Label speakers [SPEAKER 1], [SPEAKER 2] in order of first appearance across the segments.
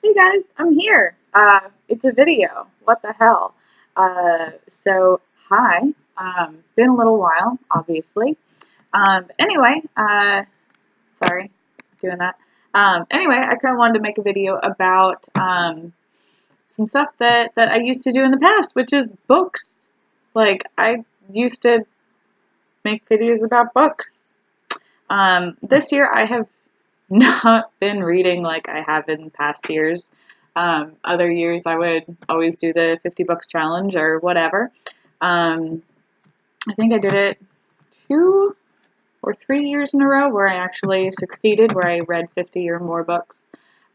[SPEAKER 1] Hey guys, I'm here. It's a video. What the hell? Hi. Been a little while, obviously. Anyway, sorry, doing that. Anyway, I kind of wanted to make a video about some stuff that I used to do in the past, which is books. Like, I used to make videos about books. This year I have not been reading like I have in past years. Other years I would always do the 50 books challenge or whatever. I think I did it 2 or 3 years in a row where I actually succeeded, where I read 50 or more books.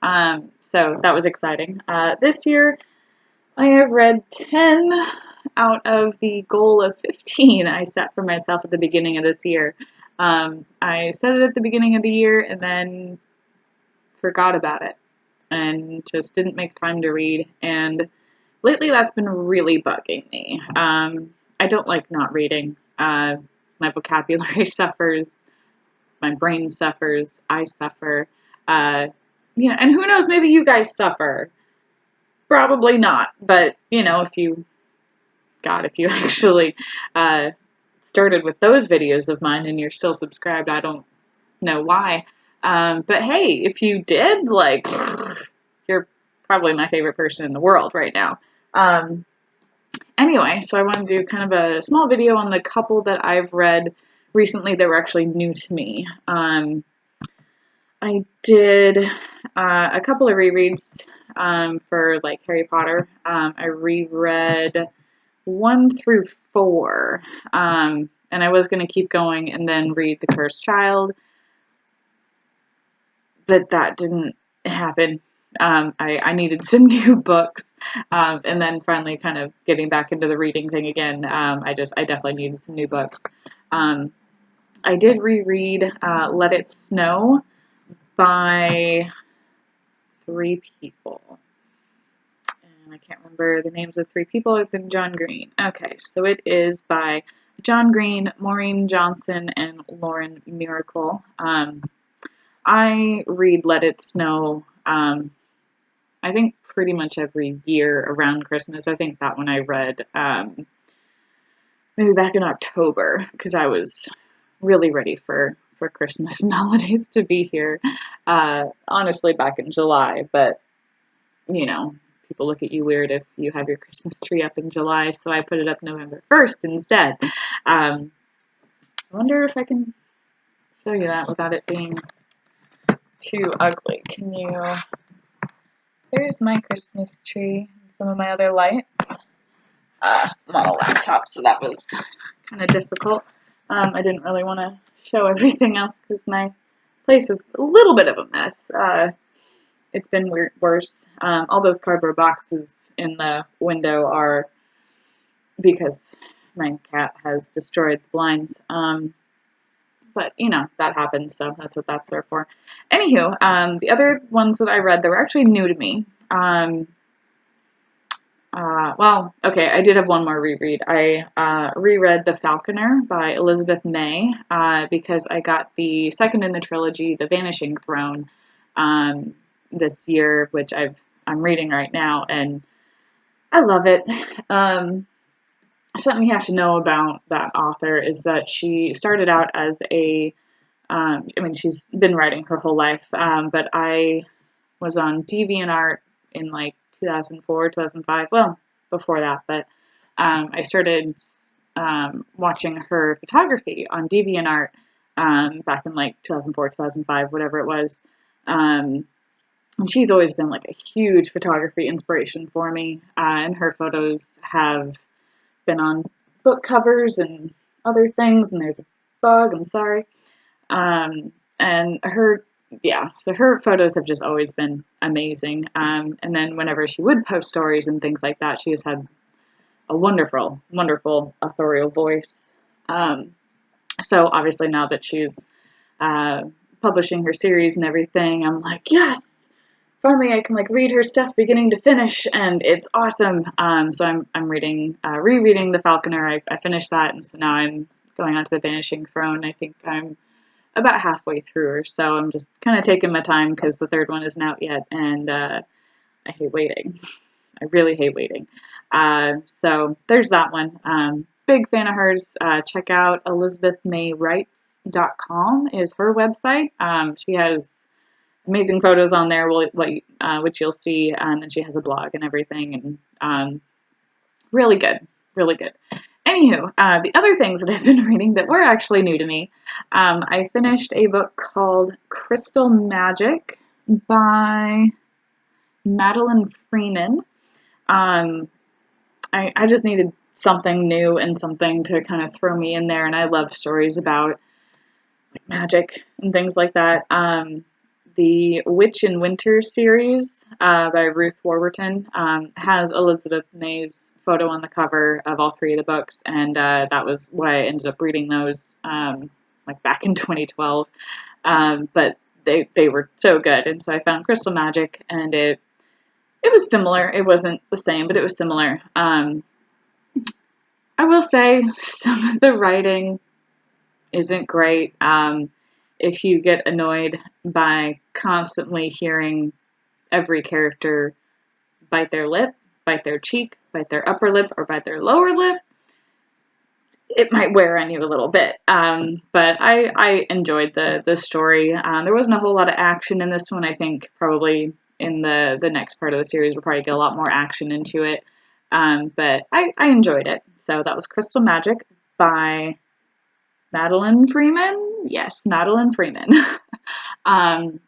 [SPEAKER 1] So that was exciting. This year I have read 10 out of the goal of 15 I set for myself at the beginning of this year. I set it at the beginning of the year and then forgot about it and just didn't make time to read. And lately that's been really bugging me. I don't like not reading. My vocabulary suffers, my brain suffers, I suffer. And who knows, maybe you guys suffer. Probably not, but if you actually started with those videos of mine and you're still subscribed, I don't know why. But hey, if you did, like, you're probably my favorite person in the world right now. Anyway, so I want to do kind of a small video on the couple that I've read recently that were actually new to me. I did a couple of rereads for like Harry Potter. I reread 1 through 4, and I was going to keep going and then read The Cursed Child, but that didn't happen. I needed some new books, and then finally kind of getting back into the reading thing again. I definitely needed some new books. I did reread Let It Snow by 3 people. And I can't remember the names of 3 people. It's been John Green. Okay, so it is by John Green, Maureen Johnson, and Lauren Miracle. I read Let It Snow, I think pretty much every year around Christmas. I think that one I read maybe back in October because I was really ready for Christmas and holidays to be here. Honestly, back in July, but people look at you weird if you have your Christmas tree up in July, so I put it up November 1st instead. I wonder if I can show you that without it being too ugly. There's my Christmas tree and some of my other lights. I'm on a laptop, so that was kind of difficult. I didn't really want to show everything else because my place is a little bit of a mess. It's been worse. All those cardboard boxes in the window are because my cat has destroyed the blinds. But, that happens, so that's what that's there for. Anywho, the other ones that I read that were actually new to me. I did have one more reread. I reread The Falconer by Elizabeth May because I got the second in the trilogy, The Vanishing Throne, this year, which I'm reading right now, and I love it. Something you have to know about that author is that she started out as she's been writing her whole life, but I was on DeviantArt in like 2004, 2005, well, before that, but I started watching her photography on DeviantArt back in like 2004, 2005, whatever it was. And she's always been like a huge photography inspiration for me, and her photos have been on book covers and other things, and there's a bug, I'm sorry. So her photos have just always been amazing. And then whenever she would post stories and things like that, she has had a wonderful, wonderful authorial voice. So obviously now that she's publishing her series and everything, I'm like, yes! Finally, I can read her stuff beginning to finish, and it's awesome. So I'm rereading The Falconer. I finished that, and so now I'm going on to The Vanishing Throne. I think I'm about halfway through, so I'm just kind of taking my time because the third one isn't out yet, and I hate waiting. I really hate waiting. So there's that one. Big fan of hers. Check out ElizabethMayWrites.com is her website. She has amazing photos on there, which you'll see, and then she has a blog and everything, and really good, really good. Anywho, the other things that I've been reading that were actually new to me, I finished a book called Crystal Magic by Madeline Freeman. I just needed something new and something to kind of throw me in there, and I love stories about like magic and things like that. The Witch in Winter series by Ruth Warburton has Elizabeth May's photo on the cover of all three of the books, and that was why I ended up reading those like back in 2012. But they were so good, and so I found Crystal Magic, and it was similar. It wasn't the same, but it was similar. I will say some of the writing isn't great. If you get annoyed by constantly hearing every character bite their lip, bite their cheek, bite their upper lip, or bite their lower lip, it might wear on you a little bit. But I enjoyed the story. There wasn't a whole lot of action in this one. I think probably in the next part of the series we'll probably get a lot more action into it. But I enjoyed it. So that was Crystal Magic by Madeline Freeman? Yes, Madeline Freeman. After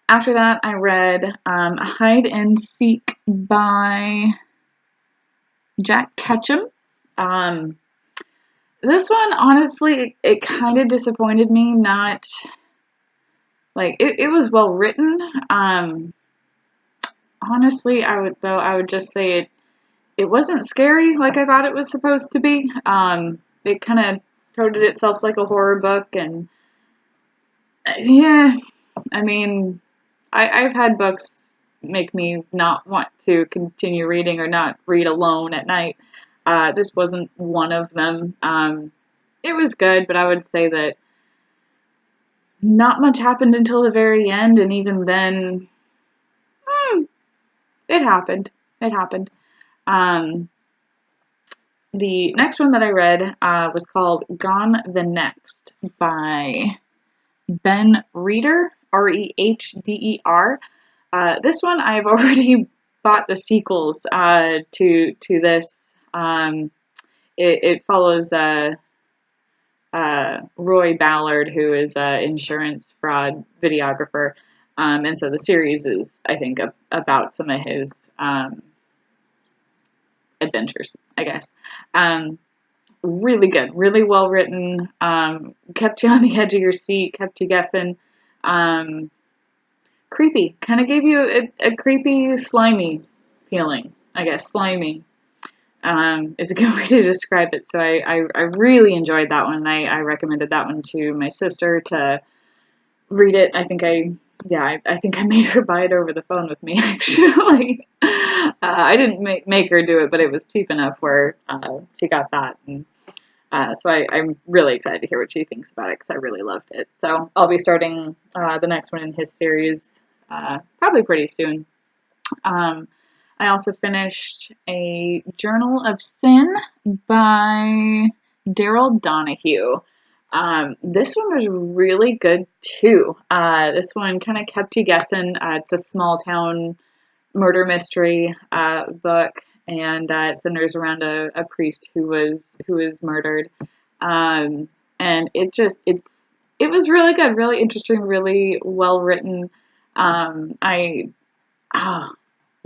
[SPEAKER 1] that, I read Hide and Seek by Jack Ketchum. This one, honestly, it kind of disappointed me. Not, like, it was well written. Honestly, I would just say it wasn't scary like I thought it was supposed to be. It kind of touted itself like a horror book, and yeah, I mean, I've had books make me not want to continue reading or not read alone at night. This wasn't one of them. It was good, but I would say that not much happened until the very end, and even then, it happened. It happened. The next one that I read was called Gone the Next by Ben Reeder, Rehder. This one I've already bought the sequels to this. It follows Roy Ballard, who is an insurance fraud videographer, and so the series is, I think, about some of his adventures, I guess. Really good, really well written, kept you on the edge of your seat, kept you guessing. Creepy, kind of gave you a creepy, slimy feeling, I guess. Slimy is a good way to describe it. So I really enjoyed that one. I recommended that one to my sister to read it. I think I made her buy it over the phone with me, actually. I didn't make her do it, but it was cheap enough where she got that. And so I'm really excited to hear what she thinks about it, because I really loved it. So I'll be starting the next one in his series probably pretty soon. I also finished a Journal of Sin by Daryl Donahue. This one was really good too. This one kind of kept you guessing. It's a small town murder mystery book, and it centers around a priest who was murdered. And it was really good, really interesting, really well written.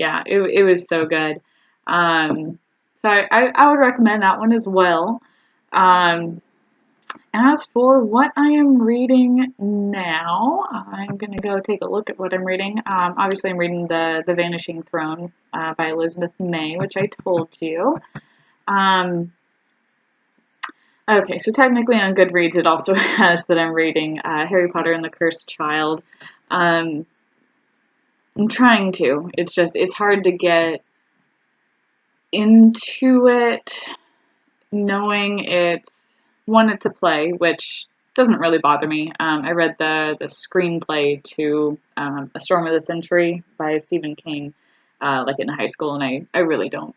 [SPEAKER 1] It was so good. So I would recommend that one as well. As for what I am reading now, I'm going to go take a look at what I'm reading. Obviously, I'm reading The Vanishing Throne by Elizabeth May, which I told you. Okay, so technically on Goodreads, it also has that I'm reading Harry Potter and the Cursed Child. I'm trying to. It's hard to get into it, knowing it's a play, which doesn't really bother me. I read the screenplay to A Storm of the Century by Stephen King, like in high school, and I really don't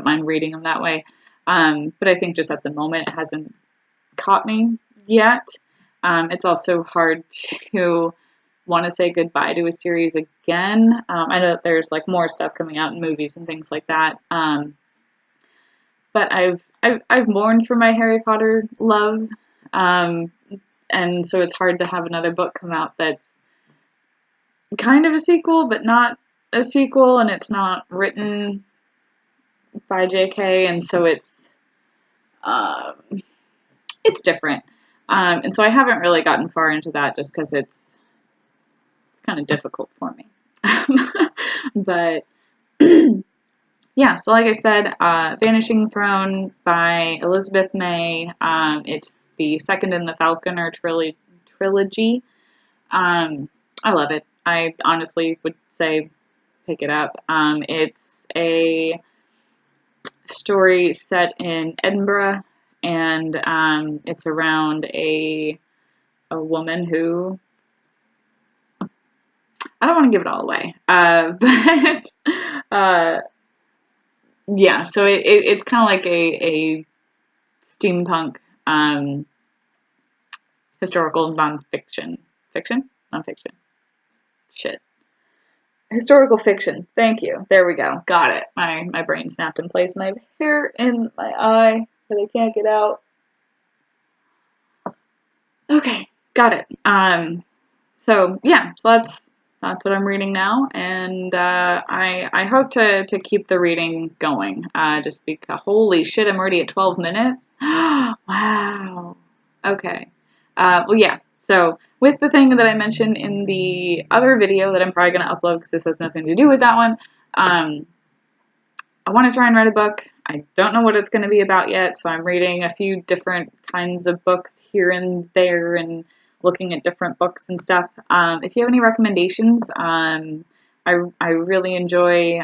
[SPEAKER 1] mind reading them that way. But I think just at the moment it hasn't caught me yet. It's also hard to want to say goodbye to a series again. I know that there's like more stuff coming out in movies and things like that. But I've mourned for my Harry Potter love. And so it's hard to have another book come out that's kind of a sequel, but not a sequel, and it's not written by JK, and so it's different. And so I haven't really gotten far into that just because it's kind of difficult for me. But yeah, so like I said, Vanishing Throne by Elizabeth May. It's the second in the Falconer trilogy. I love it. I honestly would say pick it up. It's a story set in Edinburgh, and it's around a woman who, I don't want to give it all away, but yeah, so it's kind of like a steampunk historical nonfiction. Nonfiction. Shit. Historical fiction. Thank you. There we go. Got it. My brain snapped in place, and I have hair in my eye that I can't get out. Okay, got it. So yeah, so that's what I'm reading now, and I hope to keep the reading going. Just because, holy shit, I'm already at 12 minutes. Wow. Okay. Well, yeah. So with the thing that I mentioned in the other video that I'm probably going to upload because this has nothing to do with that one, I want to try and write a book. I don't know what it's going to be about yet, so I'm reading a few different kinds of books here and there and looking at different books and stuff. If you have any recommendations, I really enjoy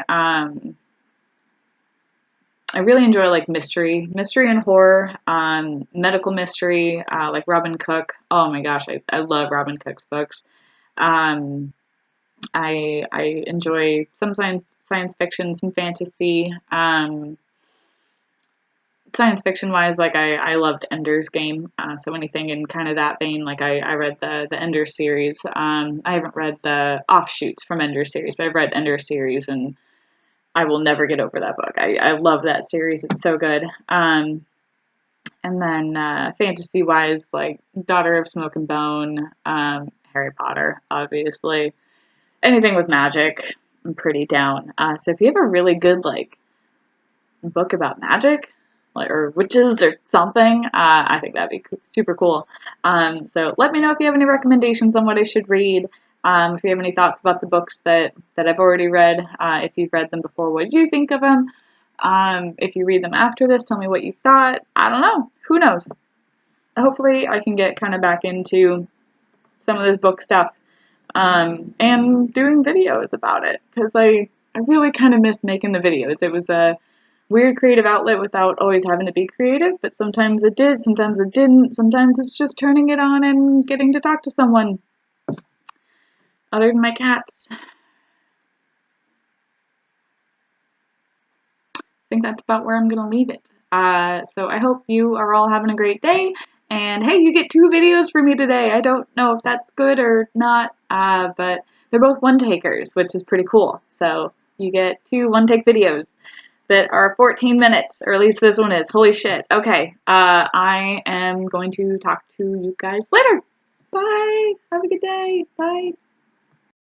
[SPEAKER 1] like mystery and horror, medical mystery, like Robin Cook. Oh my gosh, I love Robin Cook's books. I enjoy some science fiction, some fantasy. Science fiction wise, like I loved Ender's Game, so anything in kind of that vein. Like I read the Ender series. I haven't read the offshoots from Ender series, but I've read Ender series, and I will never get over that book. I love that series. It's so good. And then fantasy wise, like Daughter of Smoke and Bone, Harry Potter, obviously. Anything with magic, I'm pretty down. So if you have a really good like book about magic, like, or witches or something, I think that'd be super cool. So let me know if you have any recommendations on what I should read. If you have any thoughts about the books that I've already read, if you've read them before, what did you think of them? If you read them after this, tell me what you thought. I don't know. Who knows? Hopefully I can get kind of back into some of this book stuff, and doing videos about it, because I really kind of missed making the videos. It was a weird creative outlet without always having to be creative, but sometimes it did, sometimes it didn't. Sometimes it's just turning it on and getting to talk to someone other than my cats. I think that's about where I'm going to leave it. So I hope you are all having a great day, and hey, you get 2 videos from me today. I don't know if that's good or not, but they're both one-takers, which is pretty cool. So you get 2 one-take videos that are 14 minutes, or at least this one is. Holy shit. Okay, I am going to talk to you guys later. Bye. Have a good day. Bye.